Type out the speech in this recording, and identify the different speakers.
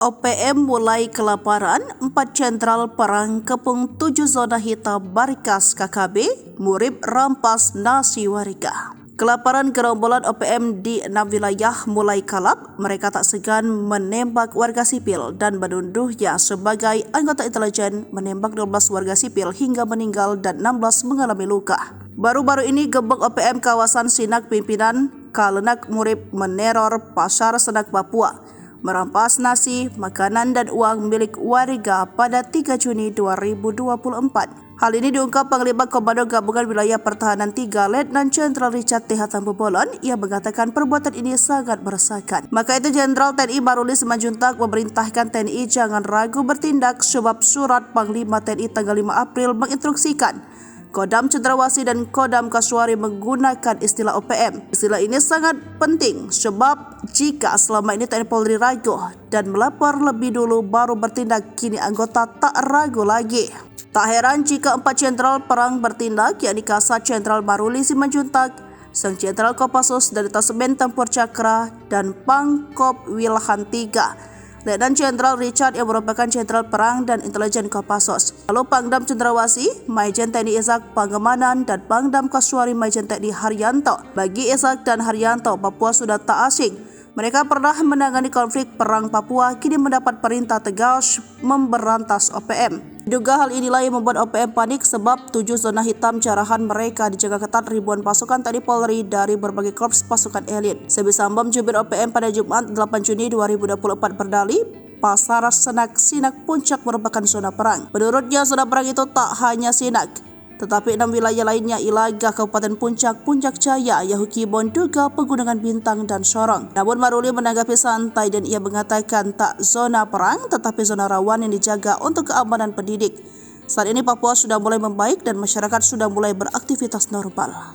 Speaker 1: OPM mulai kelaparan, 4 jenderal perang kepung 7 zona hitam Barikas KKB, Murib rampas nasi warga. Kelaparan gerombolan OPM di 6 wilayah mulai kalap. Mereka tak segan menembak warga sipil dan menuduhnya sebagai anggota intelijen menembak 12 warga sipil hingga meninggal dan 16 mengalami luka. Baru-baru ini gembok OPM kawasan Sinak pimpinan Kalenak Murib meneror pasar Senak Papua, merampas nasi, makanan dan uang milik warga pada 3 Juni 2024. Hal ini diungkap Panglima Komando Gabungan Wilayah Pertahanan 3 Letnan Jenderal Richard T. Tambubolon. Ia mengatakan perbuatan ini sangat meresahkan. Maka itu Jenderal TNI Maruli Simanjuntak memerintahkan TNI jangan ragu bertindak sebab surat Panglima TNI tanggal 5 April menginstruksikan Kodam Cendrawasih dan Kodam Kasuari menggunakan istilah OPM. Istilah ini sangat penting sebab jika selama ini TNI Polri ragu dan melapor lebih dulu baru bertindak, kini anggota tak ragu lagi. Tak heran jika 4 jenderal perang bertindak, yakni Kasat Jenderal Maruli Simanjuntak, Sang Jenderal Kopassus dari Detasemen Tempur Cakra, dan Pangkop Wilhan III. Letnan Jenderal Richard yang merupakan Jenderal Perang dan Intelijen Kopassus. Lalu Pangdam Cendrawasih, Maijen TNI Ishak Pangemanan, dan Pangdam Kasuari Maijen TNI Haryanto. Bagi Ishak dan Haryanto, Papua sudah tak asing. Mereka pernah menangani konflik perang Papua, kini mendapat perintah tegas memberantas OPM. Diduga hal inilah yang membuat OPM panik sebab 7 zona hitam jarahan mereka dijaga ketat ribuan pasukan TNI Polri dari berbagai korps pasukan elit. Sebisa bom jubir OPM pada Jumat 8 Juni 2024 berdalih, Pasar Senak Sinak Puncak merupakan zona perang. Menurutnya zona perang itu tak hanya Sinak, tetapi 6 wilayah lainnya Ilaga, Kabupaten Puncak, Puncak Jaya, Yahukibon, Duga, Pegunungan Bintang, dan Sorong. Namun Maruli menanggapi santai dan ia mengatakan tak zona perang tetapi zona rawan yang dijaga untuk keamanan pendidik. Saat ini Papua sudah mulai membaik dan masyarakat sudah mulai beraktivitas normal.